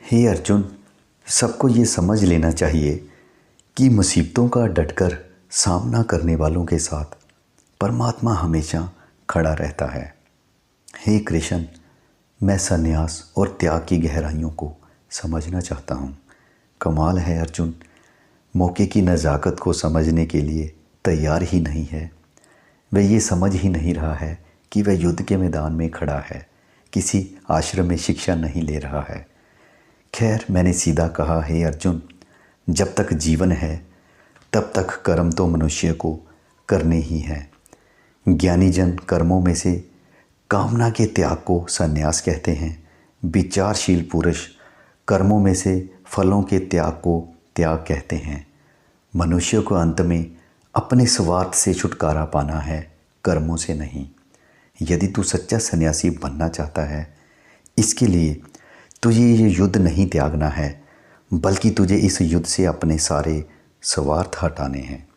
हे अर्जुन, सबको ये समझ लेना चाहिए कि मुसीबतों का डटकर सामना करने वालों के साथ परमात्मा हमेशा खड़ा रहता है। हे कृष्ण, मैं संन्यास और त्याग की गहराइयों को समझना चाहता हूँ। कमाल है अर्जुन, मौके की नज़ाकत को समझने के लिए तैयार ही नहीं है। वह ये समझ ही नहीं रहा है कि वह युद्ध के मैदान में खड़ा है, किसी आश्रम में शिक्षा नहीं ले रहा है। खैर, मैंने सीधा कहा, हे अर्जुन, जब तक जीवन है तब तक कर्म तो मनुष्य को करने ही हैं। ज्ञानी जन कर्मों में से कामना के त्याग को संन्यास कहते हैं। विचारशील पुरुष कर्मों में से फलों के त्याग को त्याग कहते हैं। मनुष्य को अंत में अपने स्वार्थ से छुटकारा पाना है, कर्मों से नहीं। यदि तू सच्चा सन्यासी बनना चाहता है, इसके लिए तुझे ये युद्ध नहीं त्यागना है, बल्कि तुझे इस युद्ध से अपने सारे स्वार्थ हटाने हैं।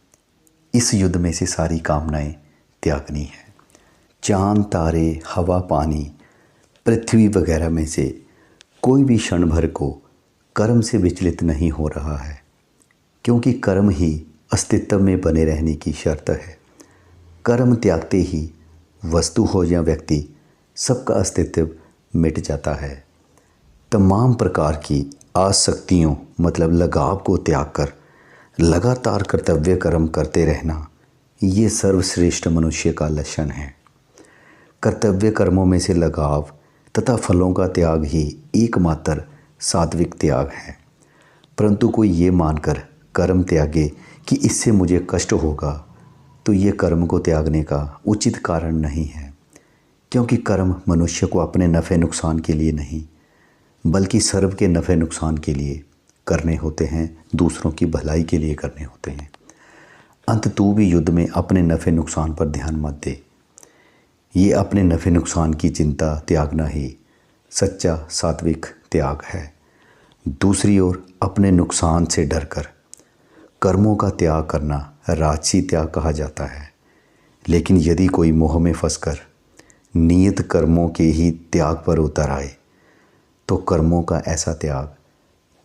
इस युद्ध में से सारी कामनाएं त्यागनी है। चांद, तारे, हवा, पानी, पृथ्वी वगैरह में से कोई भी क्षण भर को कर्म से विचलित नहीं हो रहा है, क्योंकि कर्म ही अस्तित्व में बने रहने की शर्त है। कर्म त्यागते ही वस्तु हो या व्यक्ति, सबका अस्तित्व मिट जाता है। तमाम प्रकार की आसक्तियों मतलब लगाव को त्याग कर लगातार कर्तव्य कर्म करते रहना, ये सर्वश्रेष्ठ मनुष्य का लक्षण है। कर्तव्य कर्मों में से लगाव तथा फलों का त्याग ही एकमात्र सात्विक त्याग है। परंतु कोई ये मानकर कर्म त्यागे कि इससे मुझे कष्ट होगा, तो ये कर्म को त्यागने का उचित कारण नहीं है, क्योंकि कर्म मनुष्य को अपने नफ़े नुकसान के लिए नहीं बल्कि सर्व के नफ़े नुकसान के लिए करने होते हैं, दूसरों की भलाई के लिए करने होते हैं। अंत तू भी युद्ध में अपने नफ़े नुकसान पर ध्यान मत दे। ये अपने नफ़े नुकसान की चिंता त्यागना ही सच्चा सात्विक त्याग है। दूसरी ओर अपने नुकसान से डरकर कर्मों का त्याग करना राजसी त्याग कहा जाता है। लेकिन यदि कोई मोह में फंसकर नियत कर्मों के ही त्याग पर उतर आए, तो कर्मों का ऐसा त्याग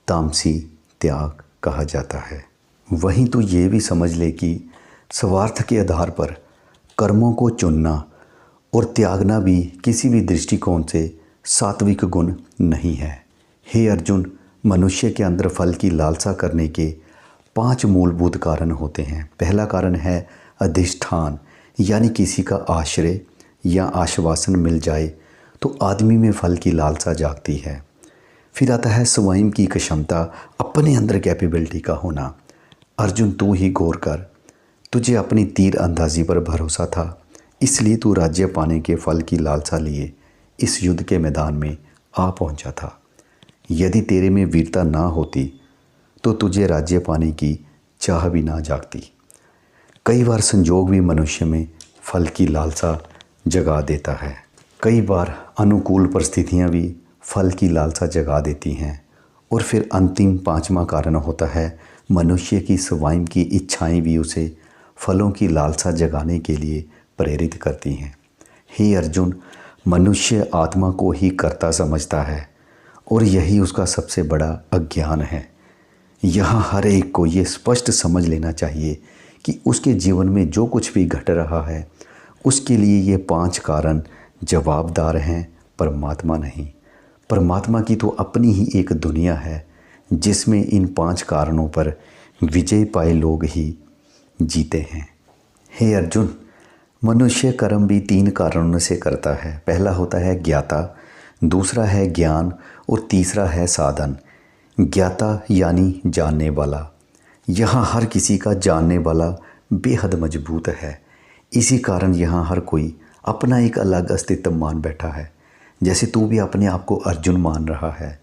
तामसी त्याग कहा जाता है। वहीं तो ये भी समझ ले कि स्वार्थ के आधार पर कर्मों को चुनना और त्यागना भी किसी भी दृष्टिकोण से सात्विक गुण नहीं है। हे अर्जुन, मनुष्य के अंदर फल की लालसा करने के 5 मूलभूत कारण होते हैं। पहला कारण है अधिष्ठान, यानी किसी का आश्रय या आश्वासन मिल जाए तो आदमी में फल की लालसा जागती है। फिर आता है स्वयं की क्षमता, अपने अंदर कैपेबिलिटी का होना। अर्जुन, तू ही गौर कर, तुझे अपनी तीर अंदाजी पर भरोसा था, इसलिए तू राज्य पाने के फल की लालसा लिए इस युद्ध के मैदान में आ पहुंचा था। यदि तेरे में वीरता ना होती तो तुझे राज्य पाने की चाह भी ना जागती। कई बार संजोग भी मनुष्य में फल की लालसा जगा देता है। कई बार अनुकूल परिस्थितियां भी फल की लालसा जगा देती हैं। और फिर अंतिम 5वां कारण होता है मनुष्य की स्वयं की इच्छाएं भी उसे फलों की लालसा जगाने के लिए प्रेरित करती हैं। हे अर्जुन, मनुष्य आत्मा को ही कर्ता समझता है और यही उसका सबसे बड़ा अज्ञान है। यहाँ हर एक को ये स्पष्ट समझ लेना चाहिए कि उसके जीवन में जो कुछ भी घट रहा है, उसके लिए ये 5 कारण जवाबदार हैं, परमात्मा नहीं। परमात्मा की तो अपनी ही एक दुनिया है जिसमें इन 5 कारणों पर विजय पाए लोग ही जीते हैं। हे अर्जुन, मनुष्य कर्म भी 3 कारणों से करता है। पहला होता है ज्ञाता, दूसरा है ज्ञान और तीसरा है साधन। ज्ञाता यानी जानने वाला। यहाँ हर किसी का जानने वाला बेहद मजबूत है। इसी कारण यहाँ हर कोई अपना एक अलग अस्तित्व मान बैठा है, जैसे तू भी अपने आप को अर्जुन मान रहा है।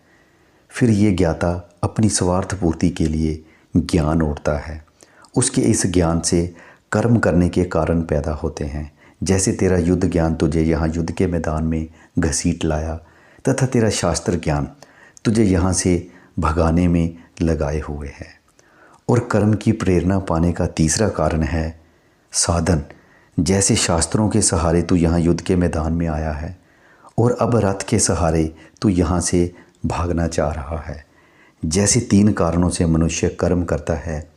फिर ये ज्ञाता अपनी स्वार्थ पूर्ति के लिए ज्ञान ओढ़ता है। उसके इस ज्ञान से कर्म करने के कारण पैदा होते हैं। जैसे तेरा युद्ध ज्ञान तुझे यहाँ युद्ध के मैदान में घसीट लाया, तथा तेरा शास्त्र ज्ञान तुझे यहाँ से भगाने में लगाए हुए है। और कर्म की प्रेरणा पाने का तीसरा कारण है साधन। जैसे शास्त्रों के सहारे तू यहाँ युद्ध के मैदान में आया है और अब रथ के सहारे तू यहाँ से भागना चाह रहा है। जैसे 3 कारणों से मनुष्य कर्म करता है,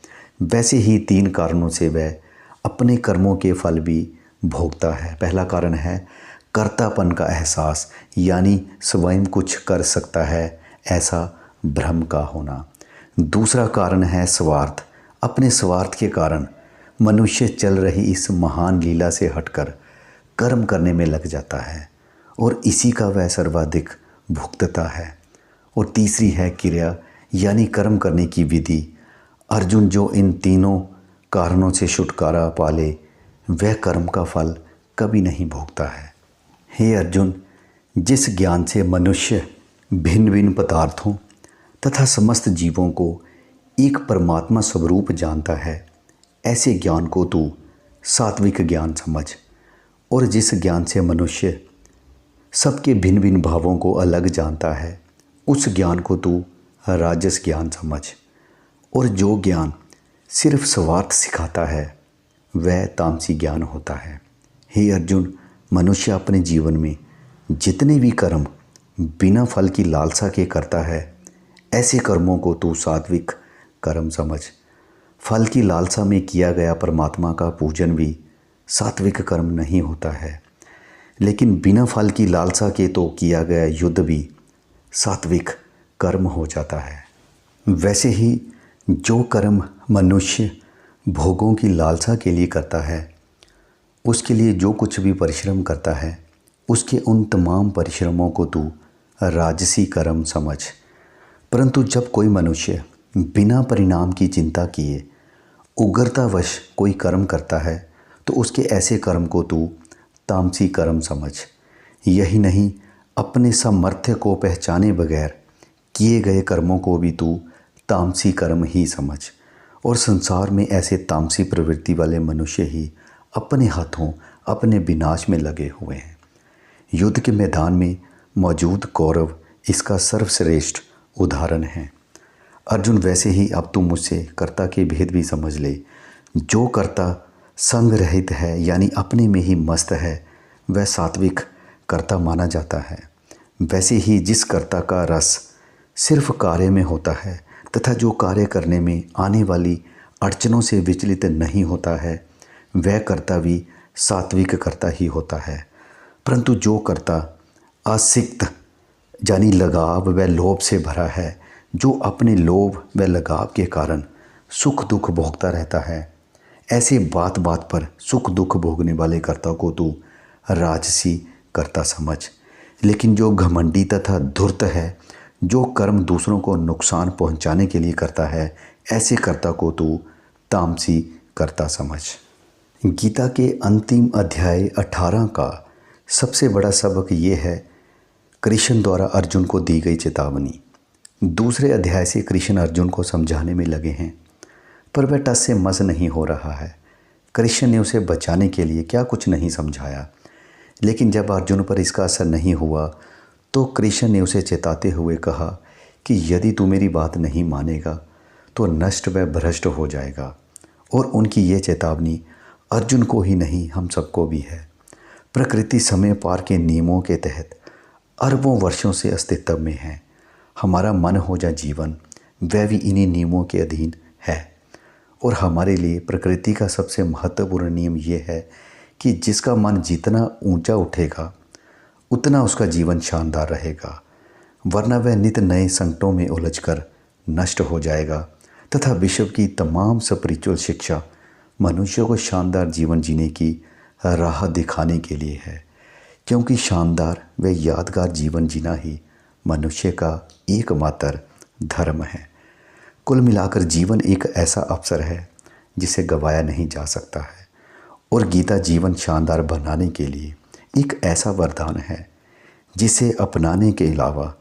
वैसे ही 3 कारणों से वह अपने कर्मों के फल भी भोगता है। पहला कारण है कर्तापन का एहसास, यानी स्वयं कुछ कर सकता है ऐसा भ्रम का होना। दूसरा कारण है स्वार्थ। अपने स्वार्थ के कारण मनुष्य चल रही इस महान लीला से हटकर कर्म करने में लग जाता है और इसी का वह सर्वाधिक भुगतता है। और तीसरी है क्रिया, यानी कर्म करने की विधि। अर्जुन जो इन तीनों कारणों से छुटकारा पा ले, वह कर्म का फल कभी नहीं भोगता है। हे अर्जुन, जिस ज्ञान से मनुष्य भिन्न भिन्न पदार्थों तथा समस्त जीवों को एक परमात्मा स्वरूप जानता है, ऐसे ज्ञान को तू सात्विक ज्ञान समझ। और जिस ज्ञान से मनुष्य सबके भिन्न भिन्न भावों को अलग जानता है, उस ज्ञान को तू राजस ज्ञान समझ। और जो ज्ञान सिर्फ स्वार्थ सिखाता है, वह तामसी ज्ञान होता है। हे अर्जुन, मनुष्य अपने जीवन में जितने भी कर्म बिना फल की लालसा के करता है, ऐसे कर्मों को तू सात्विक कर्म समझ। फल की लालसा में किया गया परमात्मा का पूजन भी सात्विक कर्म नहीं होता है, लेकिन बिना फल की लालसा के तो किया गया युद्ध भी सात्विक कर्म हो जाता है। वैसे ही जो कर्म मनुष्य भोगों की लालसा के लिए करता है, उसके लिए जो कुछ भी परिश्रम करता है, उसके उन तमाम परिश्रमों को तू राजसी कर्म समझ। परंतु जब कोई मनुष्य बिना परिणाम की चिंता किए उग्रतावश कोई कर्म करता है, तो उसके ऐसे कर्म को तू तामसी कर्म समझ। यही नहीं, अपने सामर्थ्य को पहचाने बगैर किए गए कर्मों को भी तू तामसी कर्म ही समझ। और संसार में ऐसे तामसी प्रवृत्ति वाले मनुष्य ही अपने हाथों अपने विनाश में लगे हुए हैं। युद्ध के मैदान में मौजूद कौरव इसका सर्वश्रेष्ठ उदाहरण है। अर्जुन, वैसे ही अब तू मुझसे कर्ता के भेद भी समझ ले। जो कर्ता संग रहित है, यानी अपने में ही मस्त है, वह सात्विक कर्ता माना जाता है। वैसे ही जिस कर्ता का रस सिर्फ कार्य में होता है तथा जो कार्य करने में आने वाली अड़चनों से विचलित नहीं होता है, वह कर्ता भी सात्विक कर्ता ही होता है। परंतु जो कर्ता आसक्त यानी लगाव व लोभ से भरा है, जो अपने लोभ व लगाव के कारण सुख दुख भोगता रहता है, ऐसे बात बात पर सुख दुख भोगने वाले कर्ता को तू राजसी कर्ता समझ। लेकिन जो घमंडी तथा धूर्त है, जो कर्म दूसरों को नुकसान पहुंचाने के लिए करता है, ऐसे कर्ता को तू तामसी कर्ता समझ। गीता के अंतिम अध्याय 18 का सबसे बड़ा सबक ये है, कृष्ण द्वारा अर्जुन को दी गई चेतावनी। दूसरे अध्याय से कृष्ण अर्जुन को समझाने में लगे हैं, पर वह टस से मस नहीं हो रहा है। कृष्ण ने उसे बचाने के लिए क्या कुछ नहीं समझाया, लेकिन जब अर्जुन पर इसका असर नहीं हुआ तो कृष्ण ने उसे चेताते हुए कहा कि यदि तू मेरी बात नहीं मानेगा तो नष्ट व भ्रष्ट हो जाएगा। और उनकी ये चेतावनी अर्जुन को ही नहीं, हम सबको भी है। प्रकृति समय पार के नियमों के तहत अरबों वर्षों से अस्तित्व में है। हमारा मन हो या जीवन, वह भी इन्हीं नियमों के अधीन है। और हमारे लिए प्रकृति का सबसे महत्वपूर्ण नियम ये है कि जिसका मन जितना ऊंचा उठेगा उतना उसका जीवन शानदार रहेगा, वरना वह नित नए संकटों में उलझकर नष्ट हो जाएगा। तथा विश्व की तमाम स्पिरिचुअल शिक्षा मनुष्य को शानदार जीवन जीने की राह दिखाने के लिए है, क्योंकि शानदार व यादगार जीवन जीना ही मनुष्य का एकमात्र धर्म है। कुल मिलाकर जीवन एक ऐसा अवसर है जिसे गंवाया नहीं जा सकता है, और गीता जीवन शानदार बनाने के लिए एक ऐसा वरदान है जिसे अपनाने के अलावा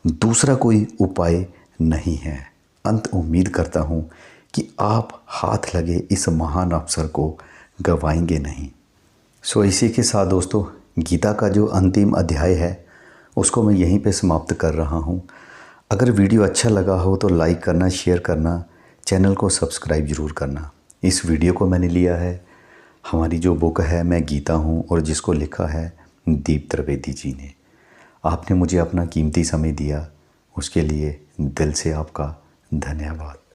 दूसरा कोई उपाय नहीं है। अंत उम्मीद करता हूँ कि आप हाथ लगे इस महान अवसर को गंवाएंगे नहीं। सो इसी के साथ दोस्तों, गीता का जो अंतिम अध्याय है उसको मैं यहीं पे समाप्त कर रहा हूँ। अगर वीडियो अच्छा लगा हो तो लाइक करना, शेयर करना, चैनल को सब्सक्राइब ज़रूर करना। इस वीडियो को मैंने लिया है, हमारी जो बुक है मैं गीता हूँ, और जिसको लिखा है दीप त्रिवेदी जी ने। आपने मुझे अपना कीमती समय दिया, उसके लिए दिल से आपका धन्यवाद।